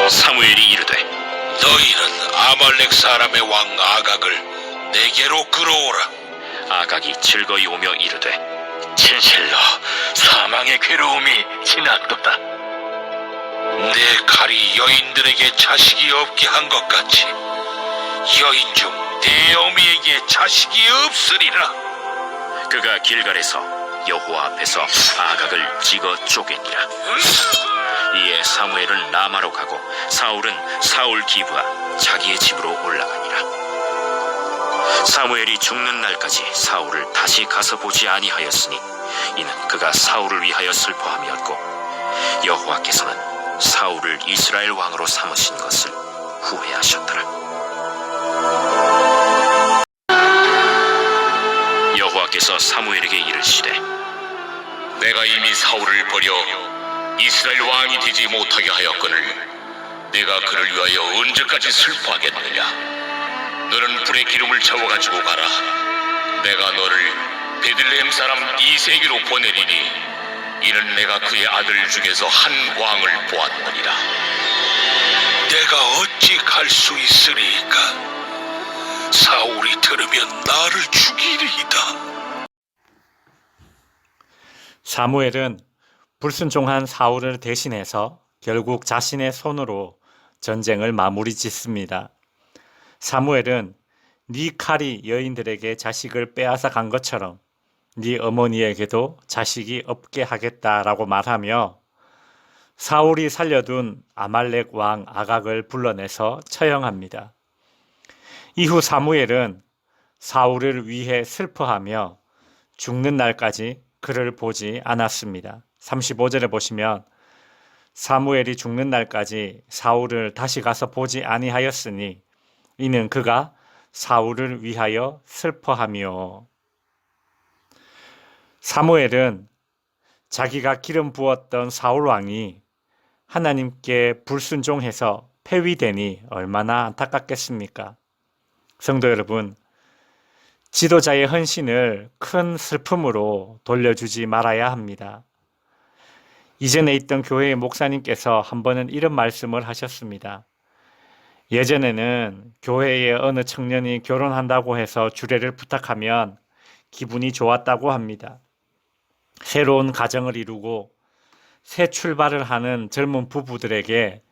사무엘이 이르되 너희는 아말렉 사람의 왕 아각을 내게로 끌어오라. 아각이 즐거이 오며 이르되 진실로 사망의 괴로움이 지났도다. 내 칼이 여인들에게 자식이 없게 한 것 같이 여인 중 내 어미에게 자식이 없으리라. 그가 길갈에서 여호와 앞에서 아각을 찍어 쪼개니라. 이에 사무엘은 라마로 가고 사울은 사울 기브와 자기의 집으로 올라가니라. 사무엘이 죽는 날까지 사울을 다시 가서 보지 아니하였으니 이는 그가 사울을 위하여 슬퍼함이었고 여호와께서는 사울을 이스라엘 왕으로 삼으신 것을 후회하셨더라. 여호와께서 사무엘에게 이르시되 내가 이미 사울을 버려 이스라엘 왕이 되지 못하게 하였거늘 내가 그를 위하여 언제까지 슬퍼하겠느냐. 너는 불에 기름을 채워가지고 가라. 내가 너를 베들레헴 사람 이세기로 보내리니 이는 내가 그의 아들 중에서 한 왕을 보았느니라. 내가 어찌 갈 수 있으리이까. 사울이 들으면 나를 죽이리이다. 사무엘은 불순종한 사울을 대신해서 결국 자신의 손으로 전쟁을 마무리 짓습니다. 사무엘은 네 칼이 여인들에게 자식을 빼앗아 간 것처럼 네 어머니에게도 자식이 없게 하겠다라고 말하며 사울이 살려둔 아말렉 왕 아각을 불러내서 처형합니다. 이후 사무엘은 사울을 위해 슬퍼하며 죽는 날까지 그를 보지 않았습니다. 35절에 보시면 사무엘이 죽는 날까지 사울을 다시 가서 보지 아니하였으니 이는 그가 사울을 위하여 슬퍼하며. 사무엘은 자기가 기름 부었던 사울 왕이 하나님께 불순종해서 폐위되니 얼마나 안타깝겠습니까? 성도 여러분, 지도자의 헌신을 큰 슬픔으로 돌려주지 말아야 합니다. 이전에 있던 교회의 목사님께서 한 번은 이런 말씀을 하셨습니다. 예전에는 교회의 어느 청년이 결혼한다고 해서 주례를 부탁하면 기분이 좋았다고 합니다. 새로운 가정을 이루고 새 출발을 하는 젊은 부부들에게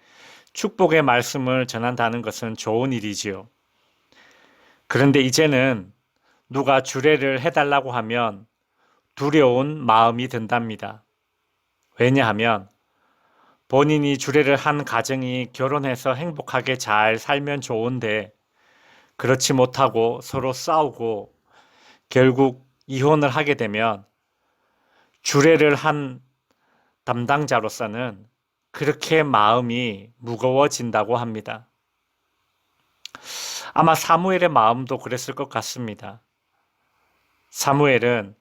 축복의 말씀을 전한다는 것은 좋은 일이지요. 그런데 이제는 누가 주례를 해달라고 하면 두려운 마음이 든답니다. 왜냐하면 본인이 주례를 한 가정이 결혼해서 행복하게 잘 살면 좋은데 그렇지 못하고 서로 싸우고 결국 이혼을 하게 되면 주례를 한 담당자로서는 그렇게 마음이 무거워진다고 합니다. 아마 사무엘의 마음도 그랬을 것 같습니다. 사무엘은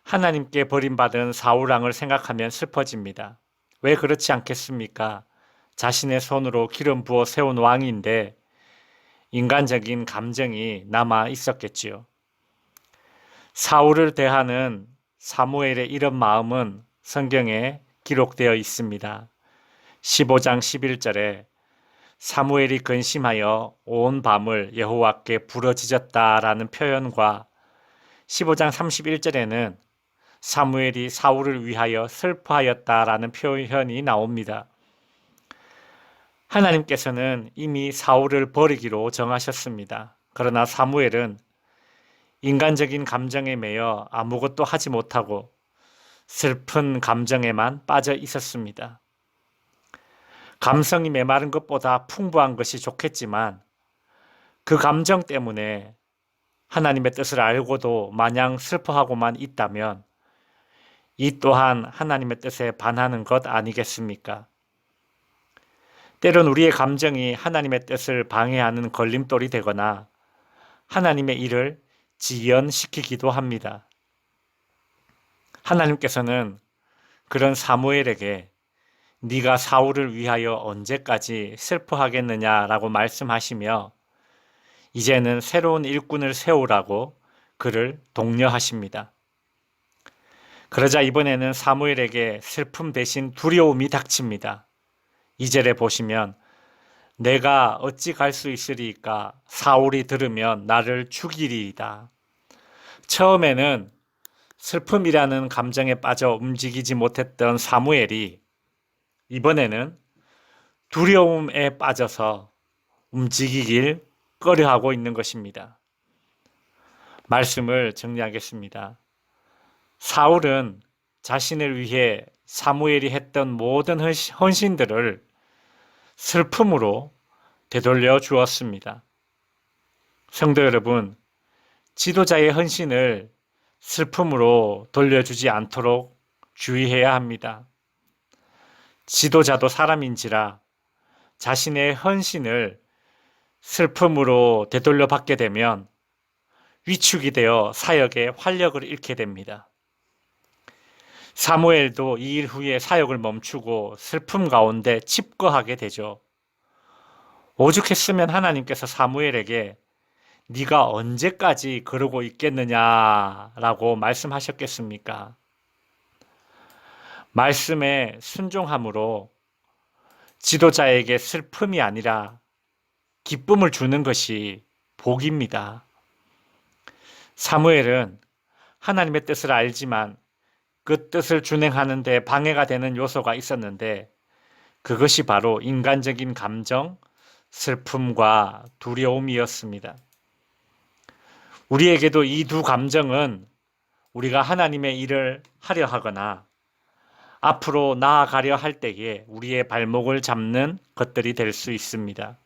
하나님께 버림받은 사울 왕을 생각하면 슬퍼집니다. 왜 그렇지 않겠습니까? 자신의 손으로 기름 부어 세운 왕인데 인간적인 감정이 남아 있었겠지요. 사울을 대하는 사무엘의 이런 마음은 성경에 기록되어 있습니다. 15장 11절에 사무엘이 근심하여 온 밤을 여호와께 부르짖었다라는 표현과 15장 31절에는 사무엘이 사울을 위하여 슬퍼하였다라는 표현이 나옵니다. 하나님께서는 이미 사울을 버리기로 정하셨습니다. 그러나 사무엘은 인간적인 감정에 매여 아무것도 하지 못하고 슬픈 감정에만 빠져 있었습니다. 감성이 메마른 것보다 풍부한 것이 좋겠지만 그 감정 때문에 하나님의 뜻을 알고도 마냥 슬퍼하고만 있다면 이 또한 하나님의 뜻에 반하는 것 아니겠습니까? 때론 우리의 감정이 하나님의 뜻을 방해하는 걸림돌이 되거나 하나님의 일을 지연시키기도 합니다. 하나님께서는 그런 사무엘에게 네가 사울을 위하여 언제까지 슬퍼하겠느냐라고 말씀하시며 이제는 새로운 일꾼을 세우라고 그를 독려하십니다. 그러자 이번에는 사무엘에게 슬픔 대신 두려움이 닥칩니다. 2절에 보시면 내가 어찌 갈 수 있으리까? 사울이 들으면 나를 죽이리이다. 처음에는 슬픔이라는 감정에 빠져 움직이지 못했던 사무엘이 이번에는 두려움에 빠져서 움직이길 꺼려하고 있는 것입니다. 말씀을 정리하겠습니다. 사울은 자신을 위해 사무엘이 했던 모든 헌신들을 슬픔으로 되돌려 주었습니다. 성도 여러분, 지도자의 헌신을 슬픔으로 돌려주지 않도록 주의해야 합니다. 지도자도 사람인지라 자신의 헌신을 슬픔으로 되돌려 받게 되면 위축이 되어 사역의 활력을 잃게 됩니다. 사무엘도 이 일 후에 사역을 멈추고 슬픔 가운데 칩거하게 되죠. 오죽했으면 하나님께서 사무엘에게 네가 언제까지 그러고 있겠느냐라고 말씀하셨겠습니까? 말씀에 순종함으로 지도자에게 슬픔이 아니라 기쁨을 주는 것이 복입니다. 사무엘은 하나님의 뜻을 알지만 그 뜻을 준행하는 데 방해가 되는 요소가 있었는데 그것이 바로 인간적인 감정, 슬픔과 두려움이었습니다. 우리에게도 이 두 감정은 우리가 하나님의 일을 하려 하거나 앞으로 나아가려 할 때에 우리의 발목을 잡는 것들이 될 수 있습니다.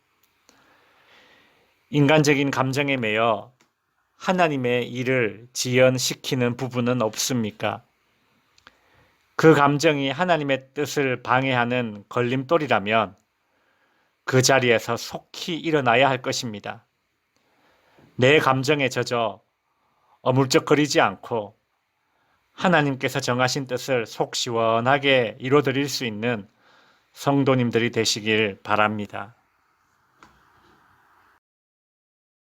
인간적인 감정에 매여 하나님의 일을 지연시키는 부분은 없습니까? 그 감정이 하나님의 뜻을 방해하는 걸림돌이라면 그 자리에서 속히 일어나야 할 것입니다. 내 감정에 젖어 어물쩍거리지 않고 하나님께서 정하신 뜻을 속 시원하게 이루어드릴 수 있는 성도님들이 되시길 바랍니다.